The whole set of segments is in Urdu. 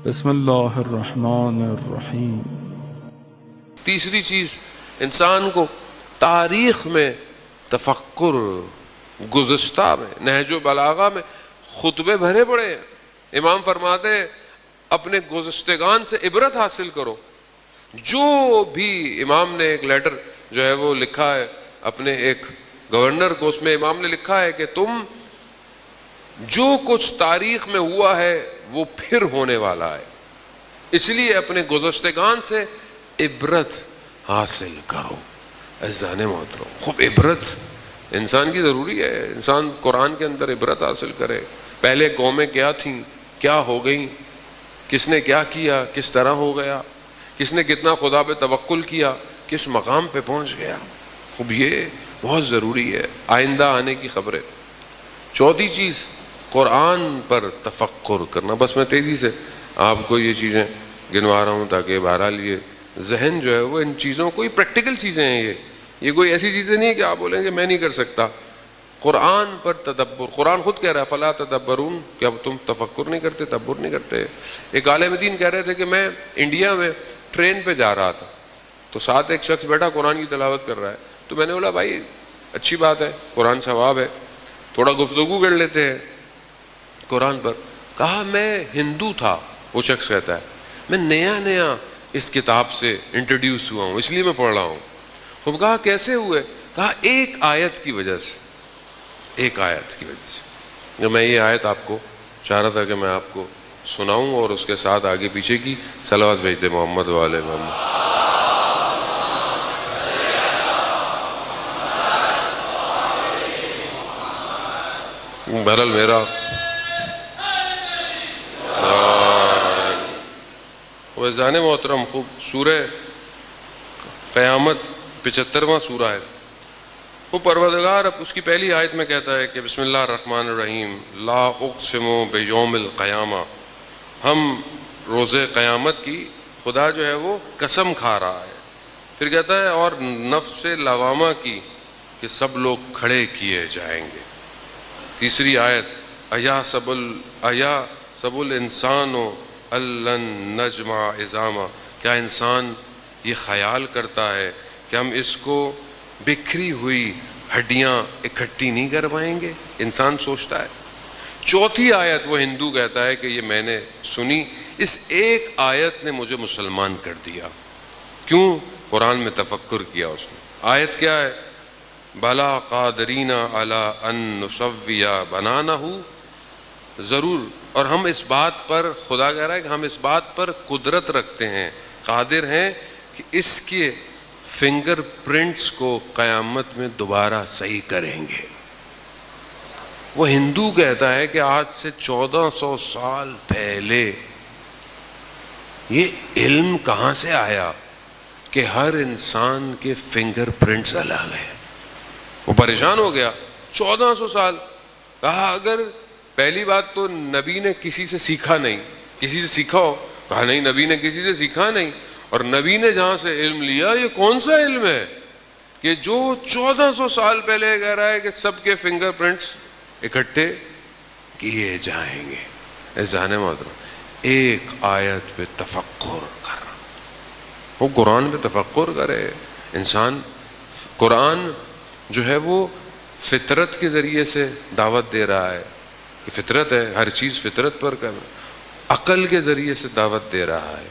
بسم اللہ الرحمن الرحیم۔ تیسری چیز، انسان کو تاریخ میں تفکر، گزشتہ میں، نہج و بلاغہ میں خطبے بھرے پڑے ہیں۔ امام فرماتے ہیں اپنے گزشتگان سے عبرت حاصل کرو۔ جو بھی امام نے ایک لیٹر جو ہے وہ لکھا ہے اپنے ایک گورنر کو، اس میں امام نے لکھا ہے کہ تم جو کچھ تاریخ میں ہوا ہے وہ پھر ہونے والا ہے، اس لیے اپنے گزشتگان سے عبرت حاصل کرو۔ عزیزان محترم، خوب عبرت انسان کی ضروری ہے۔ انسان قرآن کے اندر عبرت حاصل کرے، پہلے قومیں کیا تھیں، کیا ہو گئیں، کس نے کیا کیا، کس طرح ہو گیا، کس نے کتنا خدا پہ توکل کیا، کس مقام پہ پہنچ گیا۔ خوب یہ بہت ضروری ہے، آئندہ آنے کی خبریں۔ چوتھی چیز، قرآن پر تفکر کرنا۔ بس میں تیزی سے آپ کو یہ چیزیں گنوا رہا ہوں تاکہ بہرحال یہ ذہن جو ہے وہ ان چیزوں کو، یہ پریکٹیکل چیزیں ہیں، یہ کوئی ایسی چیزیں نہیں ہے کہ آپ بولیں کہ میں نہیں کر سکتا۔ قرآن پر تدبر، قرآن خود کہہ رہا ہے فلا تدبرون، کہ اب تم تفکر نہیں کرتے، تدبر نہیں کرتے۔ ایک عالم دین کہہ رہے تھے کہ میں انڈیا میں ٹرین پہ جا رہا تھا، تو ساتھ ایک شخص بیٹھا قرآن کی تلاوت کر رہا ہے، تو میں نے بولا بھائی اچھی بات ہے، قرآن ثواب ہے، تھوڑا گفتگو کر لیتے ہیں قرآن پر۔ کہا میں ہندو تھا، وہ شخص کہتا ہے میں نیا اس کتاب سے انٹروڈیوس ہوا ہوں، اس لیے میں پڑھ رہا ہوں۔ تو کہا کیسے ہوئے؟ کہا ایک آیت کی وجہ سے، ایک آیت کی وجہ سے۔ جو میں یہ آیت آپ کو چاہ رہا تھا کہ میں آپ کو سناؤں، اور اس کے ساتھ آگے پیچھے کی صلوات بھیج دے محمد والے محمد۔ بہرحال میرا وزان محترم، خوب سورہ قیامت 75واں سورہ ہے۔ وہ پروردگار اب اس کی پہلی آیت میں کہتا ہے کہ بسم اللہ الرحمن الرحیم، لا اقسم بیوم القیامہ، ہم روز قیامت کی خدا جو ہے وہ قسم کھا رہا ہے۔ پھر کہتا ہے اور نفس لوامہ کی، کہ سب لوگ کھڑے کیے جائیں گے۔ تیسری آیت، ایا سب الانسان الن نجمع عظامہ، کیا انسان یہ خیال کرتا ہے کہ ہم اس کو بکھری ہوئی ہڈیاں اکٹھی نہیں کر پائیں گے؟ انسان سوچتا ہے۔ چوتھی آیت وہ ہندو کہتا ہے کہ یہ میں نے سنی، اس ایک آیت نے مجھے مسلمان کر دیا۔ کیوں؟ قرآن میں تفکر کیا اس نے۔ آیت کیا ہے؟ بلا قادرین علی ان نسوی بنانہ، ضرور، اور ہم اس بات پر، خدا کہہ رہا ہے کہ ہم اس بات پر قدرت رکھتے ہیں، قادر ہیں کہ اس کے فنگر پرنٹس کو قیامت میں دوبارہ صحیح کریں گے۔ وہ ہندو کہتا ہے کہ آج سے 1400 سال پہلے یہ علم کہاں سے آیا کہ ہر انسان کے فنگر پرنٹس الگ ہیں؟ وہ پریشان ہو گیا۔ 1400 سال، کہا اگر پہلی بات تو نبی نے کسی سے سیکھا نہیں، کسی سے سیکھا ہو؟ کہا نہیں، نبی نے کسی سے سیکھا نہیں، اور نبی نے جہاں سے علم لیا یہ کون سا علم ہے کہ جو 1400 سال پہلے کہہ رہا ہے کہ سب کے فنگر پرنٹس اکٹھے کیے جائیں گے۔ عزیزان محترم، ایک آیت پہ تفکر کرنا، وہ قرآن پہ تفکر کرے انسان۔ قرآن جو ہے وہ فطرت کے ذریعے سے دعوت دے رہا ہے، کہ فطرت ہے، ہر چیز فطرت پر عقل کے ذریعے سے دعوت دے رہا ہے۔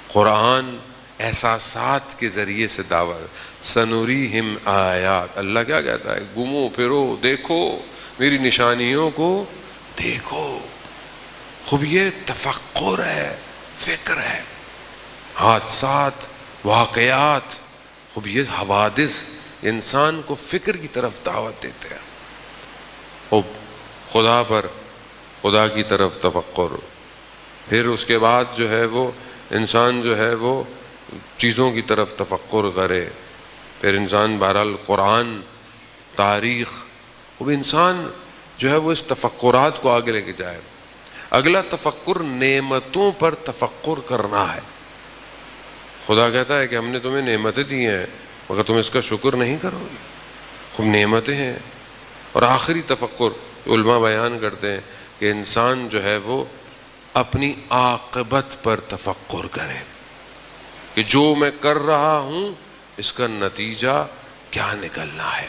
قرآن احساسات کے ذریعے سے دعوت، سنوریہم آیات، اللہ کیا کہتا ہے؟ گھومو پھرو، دیکھو میری نشانیوں کو دیکھو۔ خوب یہ تفکر ہے، فکر ہے، حادثات، واقعات، خوب یہ حوادث انسان کو فکر کی طرف دعوت دیتے ہیں۔ خوب خدا پر، خدا کی طرف تفکر۔ پھر اس کے بعد جو ہے وہ انسان جو ہے وہ چیزوں کی طرف تفکر کرے۔ پھر انسان بہرحال قرآن، تاریخ، وہ انسان جو ہے وہ اس تفکرات کو آگے لے کے جائے۔ اگلا تفکر نعمتوں پر تفکر کرنا ہے۔ خدا کہتا ہے کہ ہم نے تمہیں نعمتیں دی ہیں مگر تم اس کا شکر نہیں کرو گے۔ خوب نعمتیں ہیں۔ اور آخری تفکر علماء بیان کرتے ہیں کہ انسان جو ہے وہ اپنی عاقبت پر تفکر کرے کہ جو میں کر رہا ہوں اس کا نتیجہ کیا نکلنا ہے.